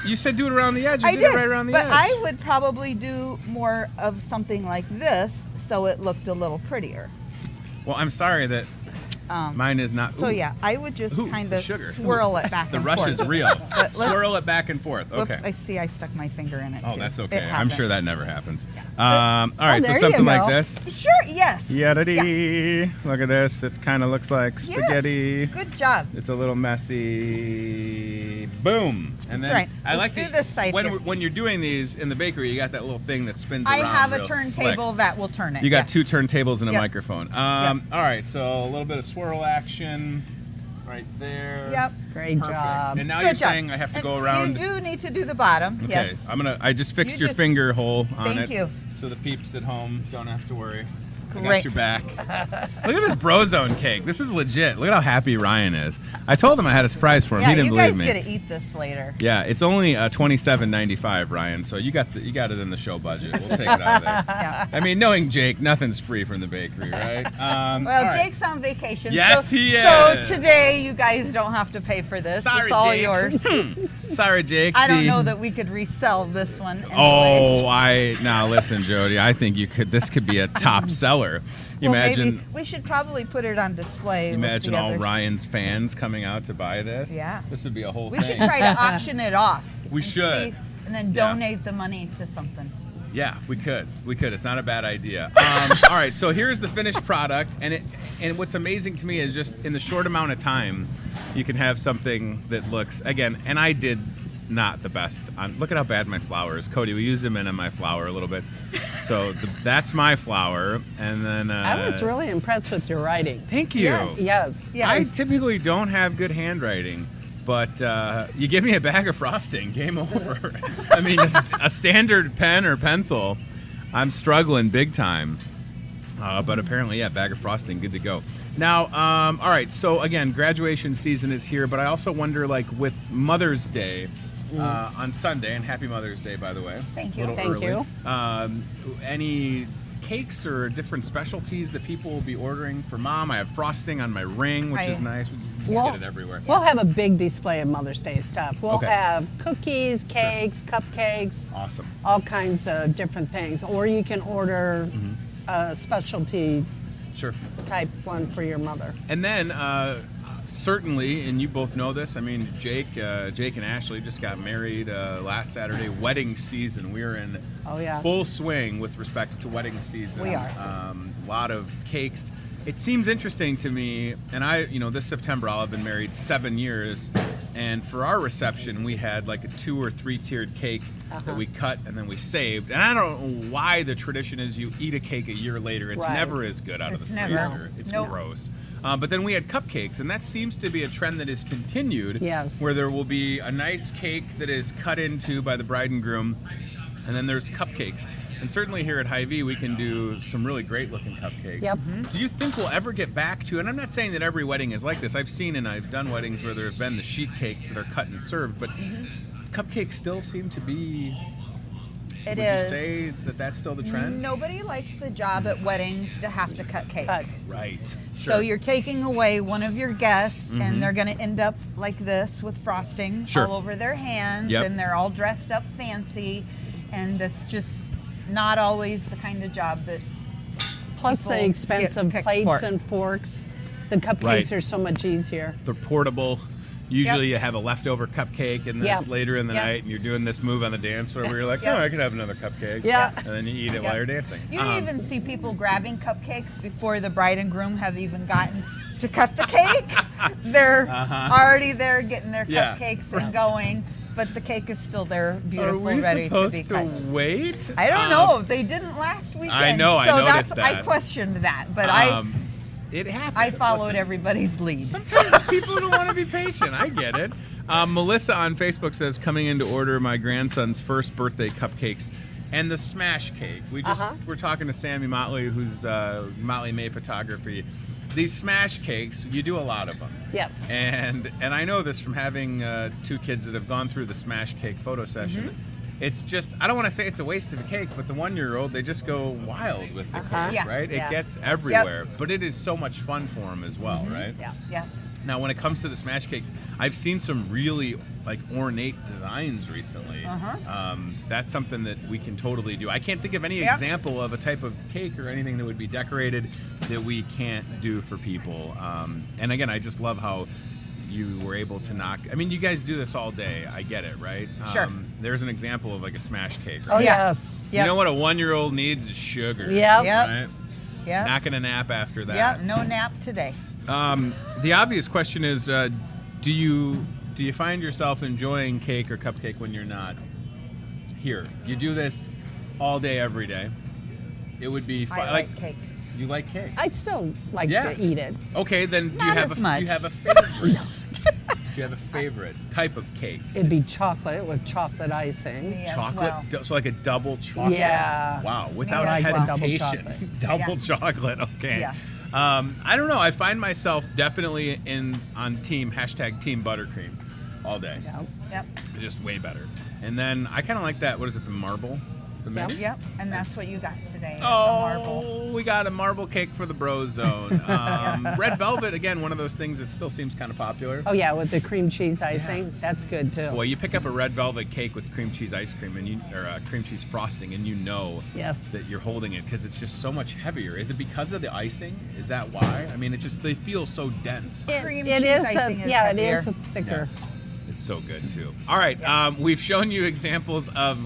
You said do it around the edge. You I did did, it right around the but edge. I would probably do more of something like this, so it looked a little prettier. Well, I'm sorry that mine is not. So Ooh, yeah, I would just Ooh, kind the of sugar. swirl it back the and rush forth. is real. But let's- Swirl it back and forth. Whoops, Okay. I see I stuck my finger in it Oh, too. that's It okay. I'm happens. sure that never happens. All right, so there you something like go. this. Sure, yes. Yada-dee. Look at this. It kind of looks like Yes. spaghetti. Good job. It's a little messy. Boom. And then That's right. I Let's like do this side when here. when you're doing these in the bakery, you got that little thing that spins I around. have a real turntable slick. that will turn it. You got yes. two turntables and a Yep. microphone. All right, so a little bit of swirl action right there. Yep. Great Perfect. job. And now Good you're job. saying I have to And go around. You do need to do the bottom. Okay, Yes. I just fixed You your just- finger hole on Thank it. you. so the peeps at home don't have to worry. I got Great. your back. Look at this Brozone cake. This is legit. Look at how happy Ryan is. I told him I had a surprise for him. Yeah, He didn't you believe guys me. get to eat this later. Yeah, it's only $27.95, Ryan. So you got it in the show budget. We'll take it out of there. Yeah. I mean, knowing Jake, nothing's free from the bakery, right? Well, all right. Jake's on vacation. Yes, so, he So is. today, you guys don't have to pay for this. Sorry, it's all Jake. yours. Sorry, Jake. I don't know that we could resell this one. Oh, anyways. now listen, Jody. I think you could. This could be a top seller. Well, Imagine. maybe we should probably put it on display. with Imagine the all others. Ryan's fans coming out to buy this. Yeah. This would be a whole We thing. should try to auction it off. We and should. and then Yeah. donate the money to something. Yeah, we could. It's not a bad idea. All right, so here's the finished product, and what's amazing to me is just in the short amount of time, you can have something that looks, again, and I did not the best. Look at how bad my flour is. Cody, we used them in my flour a little bit. So that's my flour, and then... I was really impressed with your writing. Thank you. Yes. Yes. Yes. I typically don't have good handwriting, but you give me a bag of frosting, game over. I mean, a standard pen or pencil, I'm struggling big time. But apparently, yeah, bag of frosting, good to go. Now, all right, so again, graduation season is here, but I also wonder, like, with Mother's Day on Sunday, and happy Mother's Day, by the way. Thank you. A little Thank early. Any cakes or different specialties that people will be ordering for Mom? I have frosting on my ring, which is nice. We just Well, get it everywhere. We'll have a big display of Mother's Day stuff. We'll Okay. have cookies, cakes, cupcakes, Awesome. all kinds of different things. Or you can order a specialty Sure. type one for your mother. And then, certainly, and you both know this, I mean, Jake and Ashley just got married last Saturday. Wedding season. We're in Oh, yeah. full swing with respects to wedding season. We are. A lot of cakes. It seems interesting to me, and this September I'll have been married 7 years, and for our reception we had like a 2 or 3 tiered cake that we cut and then we saved. And I don't know why the tradition is you eat a cake a year later. It's Right. never as good out of It's the never. freezer. It's Nope. gross. But then we had cupcakes, and that seems to be a trend that is continued. Yes. Where there will be a nice cake that is cut into by the bride and groom, and then there's cupcakes. And certainly here at Hy-Vee, we can do some really great looking cupcakes. Yep. Do you think we'll ever get back to, and I'm not saying that every wedding is like this, I've seen and I've done weddings where there have been the sheet cakes that are cut and served, but cupcakes still seem to be, It would is. you say that that's still the trend? Nobody likes the job at weddings to have to cut cake. Cut. Right. So you're taking away one of your guests, and they're going to end up like this with frosting Sure. all over their hands, Yep. and they're all dressed up fancy, and that's just not always the kind of job that Plus people the expensive get picked plates for. and forks. The cupcakes Right. are so much easier. They're portable. Usually you have a leftover cupcake, and then Yep. it's later in the Yep. night, and you're doing this move on the dance floor where you're like, Yep. oh, I could have another cupcake. Yeah. And then you eat it while you're dancing. You even see people grabbing cupcakes before the bride and groom have even gotten to cut the cake. They're already there getting their Yeah. cupcakes and going, but the cake is still there, Are beautiful, we ready supposed to be to cut. wait? I don't know. They didn't last weekend. I know, I So noticed I that. questioned that, but It happens. I followed Listen, everybody's lead. Sometimes people don't want to be patient. I get it. Melissa on Facebook says, coming in to order my grandson's first birthday cupcakes and the smash cake. We're talking to Sammy Motley, who's Motley May Photography. These smash cakes, you do a lot of them. Yes. And I know this from having 2 kids that have gone through the smash cake photo session. It's just, I don't want to say it's a waste of a cake, but the 1-year-old, they just go wild with the cake, Yeah, right? yeah. It gets everywhere, but it is so much fun for them as well, right? Yeah. Now, when it comes to the smash cakes, I've seen some really like ornate designs recently. That's something that we can totally do. I can't think of any example of a type of cake or anything that would be decorated that we can't do for people. And again, I just love how you were able to knock. I mean, you guys do this all day. I get it, right? Sure. There's an example of like a smash cake. Oh, Right? yes. You know what a 1-year-old needs is sugar. Yep. Yep. Right? Yeah. Not gonna nap after that. Yeah. No nap today. The obvious question is, do you find yourself enjoying cake or cupcake when you're not here? You do this all day, every day. It would be fun. I like cake. You like cake? I still like Yeah. to eat it. Okay, then do Not you have as a much. do you have a favorite? you have a favorite type of cake? It'd be chocolate with chocolate icing. Me as Chocolate? well. So like a double chocolate? Yeah. Wow, without Me as well. hesitation. Double chocolate, okay. Yeah. I don't know. I find myself definitely on team buttercream all day. Yeah. Yep. Just way better. And then I kind of like that. What is it? The marble. The mix? Yep. And that's what you got today. is a marble. Oh, we got a marble cake for the bro zone. Red velvet, again, one of those things that still seems kind of popular. Oh yeah, with the cream cheese icing, that's good too. Boy, you pick up a red velvet cake with cream cheese ice cream or cream cheese frosting, and you know Yes. that you're holding it because it's just so much heavier. Is it because of the icing? Is that why? I mean, they feel so dense. Cream It cheese is, icing is yeah, heavier. it is thicker. It's so good too. All right, we've shown you examples of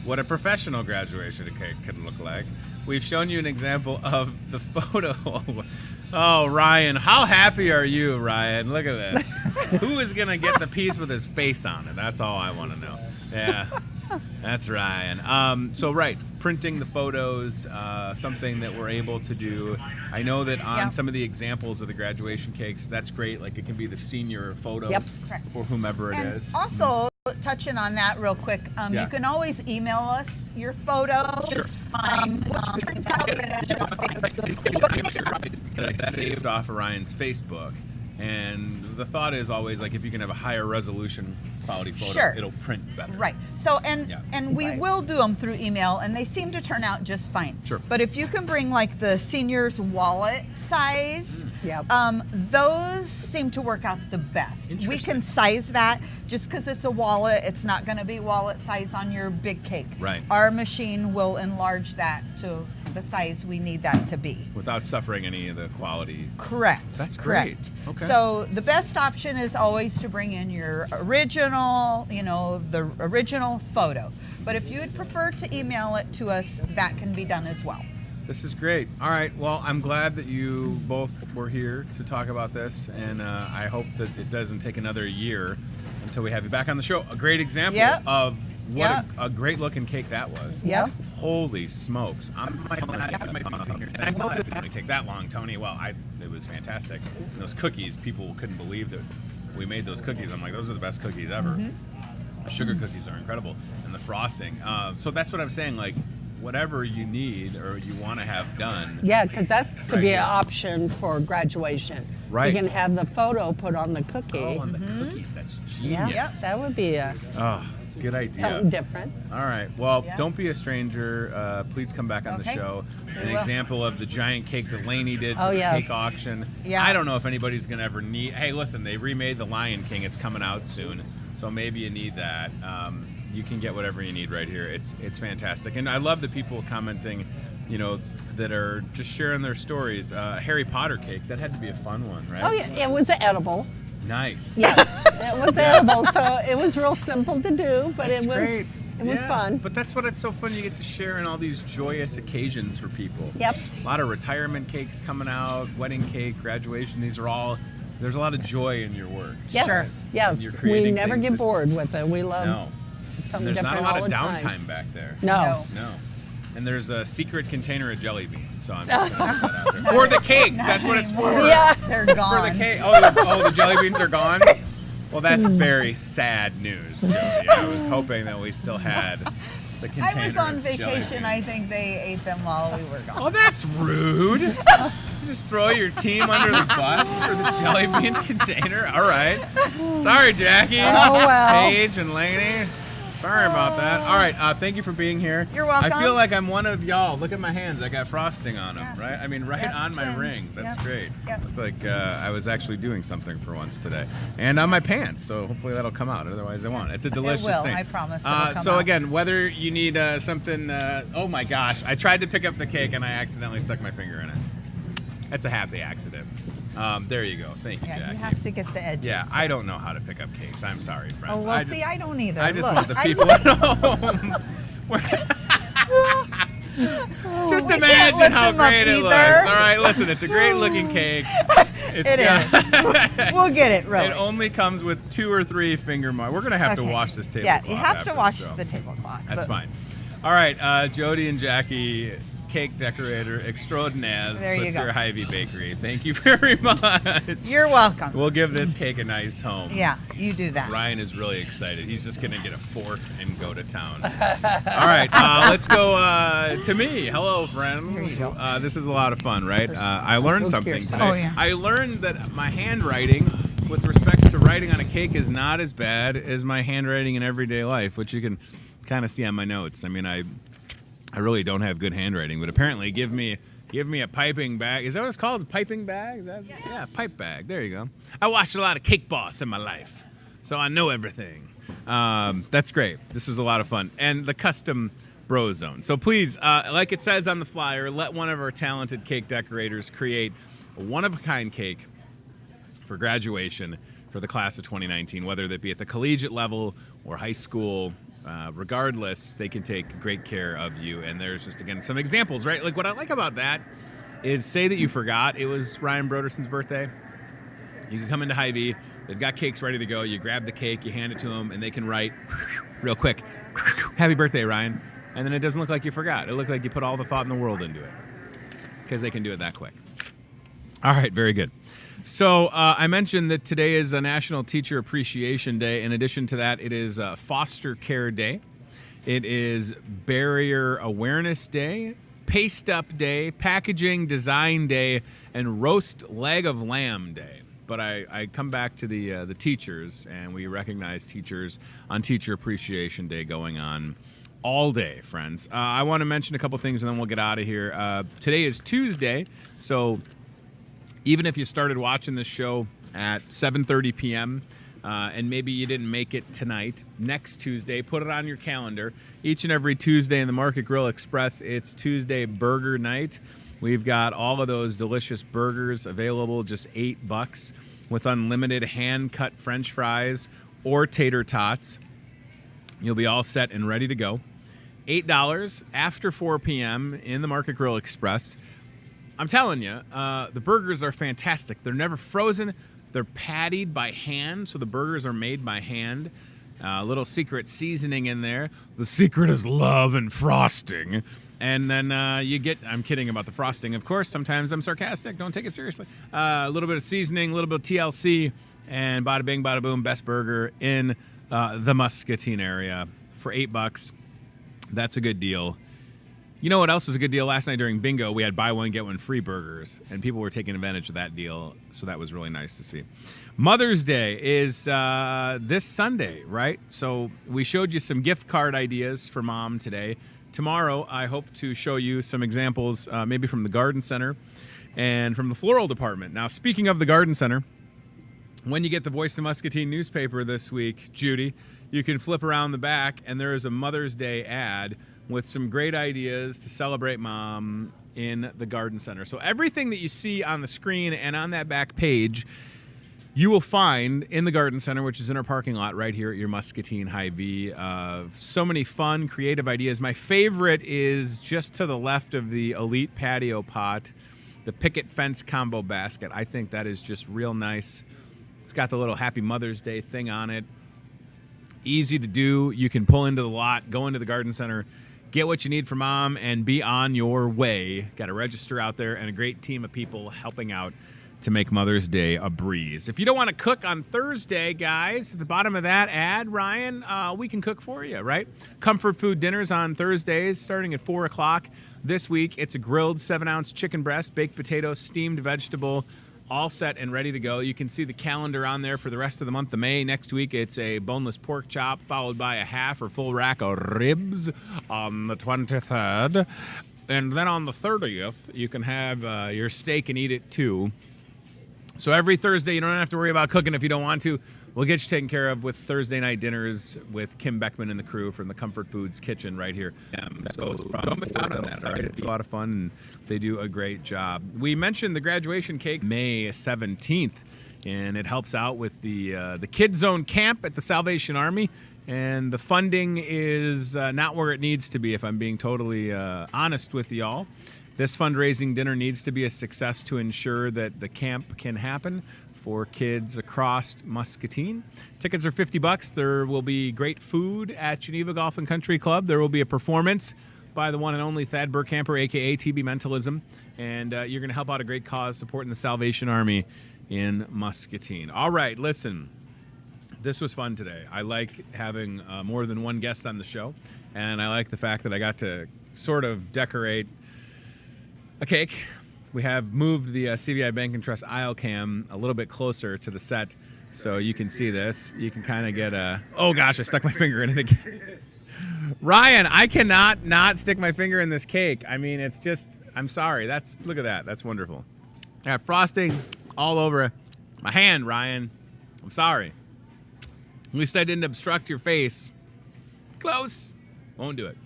what a professional graduation cake can look like. We've shown you an example of the photo. Oh, Ryan, how happy are you, Ryan? Look at this. Who is gonna get the piece with his face on it? That's all I want to know. Yeah, that's Ryan. So right, printing the photos, something that we're able to do. I know that on some of the examples of the graduation cakes, that's great. Like it can be the senior photo Correct. for whomever it And is. also, touching on that real quick, you can always email us your photos. Sure. I saved off of Ryan's Facebook, and the thought is always like if you can have a higher resolution quality photo, Sure. it'll print better. Right. So, Yeah. and we Right. will do them through email, and they seem to turn out just fine. Sure. But if you can bring like the senior's wallet size, Yep. those seem to work out the best. We Interesting. can size that just because it's a wallet. It's not going to be wallet size on your big cake. Right. Our machine will enlarge that to the size we need that to be. Without suffering any of the quality. Correct. That's correct. great. Okay. So the best option is always to bring in your original, the original photo. But if you would prefer to email it to us, that can be done as well. This is great. All right. Well, I'm glad that you both were here to talk about this, and I hope that it doesn't take another year until we have you back on the show. A great example of what a great looking cake that was. Yep. Holy smokes! I know that it didn't take that long, Tony. Well, it was fantastic. And those cookies, people couldn't believe that we made those cookies. I'm like, those are the best cookies ever. The sugar cookies are incredible, and the frosting. So that's what I'm saying. Like, whatever you need or you want to have done. Yeah, because that could be an Right. option for graduation. Right. You can have the photo put on the cookie. Oh, and the cookies. That's Yeah, genius. that would be Oh, good idea. something different. All right. Well, Yeah. don't be a stranger. Please come back on the Okay. show. We An will. example of the giant cake that Lainey did for Oh, the yes. cake auction. Yeah. I don't know if anybody's going to ever need... Hey, listen, they remade The Lion King. It's coming out soon. So maybe you need that. You can get whatever you need right here. It's fantastic. And I love the people commenting, that are just sharing their stories. Harry Potter cake, that had to be a fun one, right? Oh yeah, it was edible. Nice. Yeah, it was edible, so it was real simple to do, but That's it was great. it was Yeah, fun. But that's what it's so fun. You get to share in all these joyous occasions for people. Yep. A lot of retirement cakes coming out, wedding cake, graduation. There's a lot of joy in your work. Yes, Sure. And yes. you're We creating never things get that- bored with it. We love No. something And there's not different a lot all of the time. downtime back there. No. No. And there's a secret container of jelly beans. So I'm just gonna put that out there. For the cakes. That's what it's for. Yeah, they're For the gone. cake. The jelly beans are gone? Well, that's very sad news, Jody. I was hoping that we still had the container. I was on of jelly vacation. I beans. think they ate them while we were gone. Oh, that's rude. You just throw your team under the bus for the jelly bean container. All right. Sorry, Jackie. Oh, well. Paige and Lainey. Sorry about that. All right. Thank you for being here. You're welcome. I feel like I'm one of y'all. Look at my hands. I got frosting on them, Yeah. right? I mean, right Yep, on my twins. ring. That's Yep. great. Yep. Looked like I was actually doing something for once today. And on my pants. So hopefully that'll come out. Otherwise, I won't. It's a delicious will. thing. I promise it'll come So out. again, whether you need something, oh my gosh, I tried to pick up the cake and I accidentally stuck my finger in it. That's a happy accident. There you go. Thank you, Yeah, Jackie. you have to get the edges. Yeah, I don't know how to pick up cakes. I'm sorry, Oh, friends. well, see, I don't either. I just Look, want the I- people at home. Just We can't imagine lift how them up great it looks. either. All right, listen, it's a great looking cake. It is. We'll get it, really. It only comes with 2 or 3 finger marks. We're gonna have to Okay. wash this tablecloth. Yeah, you have after to wash show. the tablecloth. That's but- fine. All right, Jody and Jackie, cake decorator extraordinaire There you with go. your Hy-Vee bakery. Thank you very much. You're welcome. We'll give this cake a nice home. Yeah, you do that. Ryan is really excited. He's just going to get a fork and go to town. All right, let's go to me. Hello, friend. Here you go. This is a lot of fun, right? I learned Look something yourself. today. Oh, yeah. I learned that my handwriting, with respects to writing on a cake, is not as bad as my handwriting in everyday life, which you can kind of see on my notes. I mean, I really don't have good handwriting, but apparently give me a piping bag. Is that what it's called? A piping bag? Is that? Yeah, pipe bag. There you go. I watched a lot of Cake Boss in my life, so I know everything. That's great. This is a lot of fun. And the custom bro zone. So please, like it says on the flyer, let one of our talented cake decorators create a one-of-a-kind cake for graduation for the class of 2019, whether that be at the collegiate level or high school. Regardless, they can take great care of you. And there's just, again, some examples, right? Like what I like about that is, say that you forgot it was Ryan Broderson's birthday. You can come into Hy-Vee. They've got cakes ready to go. You grab the cake, you hand it to them, and they can write real quick, "Happy birthday, Ryan." And then it doesn't look like you forgot. It looked like you put all the thought in the world into it, because they can do it that quick. All right, very good. So I mentioned that today is a National Teacher Appreciation Day. In addition to that, it is Foster Care Day. It is Barrier Awareness Day, Paste Up Day, Packaging Design Day, and Roast Leg of Lamb Day. But I come back to the teachers, and we recognize teachers on Teacher Appreciation Day going on all day, friends. I want to mention a couple things, and then we'll get out of here. Today is Tuesday, so even if you started watching this show at 7:30 p.m. And maybe you didn't make it tonight, next Tuesday, put it on your calendar. Each and every Tuesday in the Market Grill Express, it's Tuesday Burger Night. We've got all of those delicious burgers available, just $8, with unlimited hand-cut French fries or tater tots. You'll be all set and ready to go. $8 after 4 p.m. in the Market Grill Express. I'm telling you, the burgers are fantastic. They're never frozen. They're pattied by hand, so the burgers are made by hand. A little secret seasoning in there. The secret is love and frosting. And then you get, I'm kidding about the frosting, of course. Sometimes I'm sarcastic. Don't take it seriously. A little bit of seasoning, a little bit of TLC, and bada bing, bada boom, best burger in the Muscatine area for $8. That's a good deal. You know what else was a good deal? Last night during bingo, we had buy one, get one free burgers, and people were taking advantage of that deal, so that was really nice to see. Mother's Day is this Sunday, right? So we showed you some gift card ideas for mom today. Tomorrow, I hope to show you some examples, maybe from the garden center and from the floral department. Now, speaking of the garden center, when you get the Voice of Muscatine newspaper this week, Judy, you can flip around the back, and there is a Mother's Day ad with some great ideas to celebrate mom in the garden center. So everything that you see on the screen and on that back page, you will find in the garden center, which is in our parking lot right here at your Muscatine Hy-Vee. So many fun, creative ideas. My favorite is just to the left of the Elite Patio Pot, the picket fence combo basket. I think that is just real nice. It's got the little Happy Mother's Day thing on it. Easy to do. You can pull into the lot, go into the garden center, get what you need for mom, and be on your way. Got a register out there and a great team of people helping out to make Mother's Day a breeze. If you don't want to cook on Thursday, guys, at the bottom of that ad, Ryan, we can cook for you, right? Comfort food dinners on Thursdays starting at 4 o'clock. This week, it's a grilled 7-ounce chicken breast, baked potato, steamed vegetable, all set and ready to go. You can see the calendar on there for the rest of the month of May. Next week, it's a boneless pork chop followed by a half or full rack of ribs on the 23rd. And then on the 30th, you can have your steak and eat it too. So every Thursday, you don't have to worry about cooking if you don't want to. We'll get you taken care of with Thursday night dinners with Kim Beckman and the crew from the Comfort Foods Kitchen right here. So don't miss out on that, all right? It's a lot of fun, and they do a great job. We mentioned the graduation cake May 17th, and it helps out with the Kid Zone Camp at the Salvation Army. And the funding is not where it needs to be, if I'm being totally honest with y'all. This fundraising dinner needs to be a success to ensure that the camp can happen for kids across Muscatine. Tickets are $50. There will be great food at Geneva Golf and Country Club. There will be a performance by the one and only Thad Burkamper, a.k.a. TB Mentalism, and you're going to help out a great cause supporting the Salvation Army in Muscatine. All right, listen, this was fun today. I like having more than one guest on the show, and I like the fact that I got to sort of decorate a cake. We have moved the CVI Bank and Trust aisle cam a little bit closer to the set so you can see this. You can kind of get a... Oh, gosh, I stuck my finger in it again. Ryan, I cannot not stick my finger in this cake. I mean, it's just... I'm sorry. Look at that. That's wonderful. I have frosting all over my hand, Ryan. I'm sorry. At least I didn't obstruct your face. Close. Won't do it.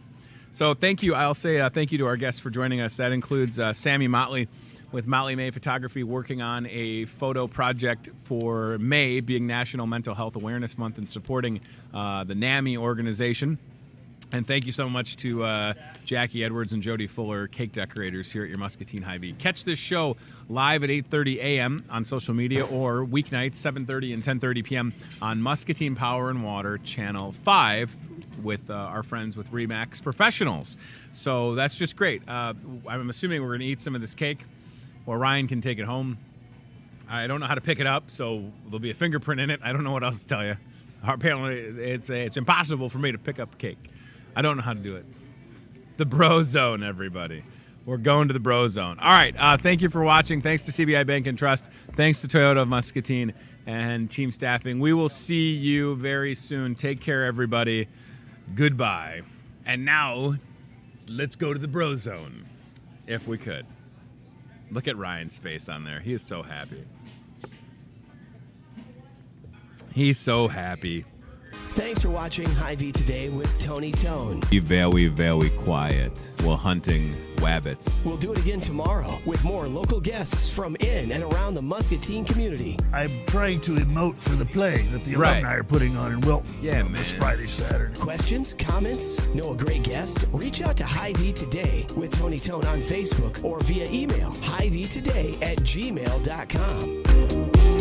So thank you. I'll say thank you to our guests for joining us. That includes Sammy Motley with Motley May Photography, working on a photo project for May, being National Mental Health Awareness Month, and supporting the NAMI organization. And thank you so much to Jackie Edwards and Jody Fuller, cake decorators here at your Muscatine Hy-Vee. Catch this show live at 8:30 a.m. on social media, or weeknights 7:30 and 10:30 p.m. on Muscatine Power and Water Channel 5 with our friends with Remax Professionals. So that's just great. I'm assuming we're going to eat some of this cake, or Ryan can take it home. I don't know how to pick it up, so there'll be a fingerprint in it. I don't know what else to tell you. Apparently, it's impossible for me to pick up cake. I don't know how to do it. The Bro Zone, everybody. We're going to the Bro Zone. All right. Thank you for watching. Thanks to CBI Bank and Trust. Thanks to Toyota of Muscatine and team staffing. We will see you very soon. Take care, everybody. Goodbye. And now, let's go to the Bro Zone, if we could. Look at Ryan's face on there. He is so happy. He's so happy. Thanks for watching Hy-Vee Today with Tony Tone. Be very, very quiet while hunting wabbits. We'll do it again tomorrow with more local guests from in and around the Muscatine community. I'm trying to emote for the play that the alumni are putting on in Wilton this Friday, Saturday. Questions, comments, know a great guest? Reach out to Hy-Vee Today with Tony Tone on Facebook or via email, hyveetoday@gmail.com.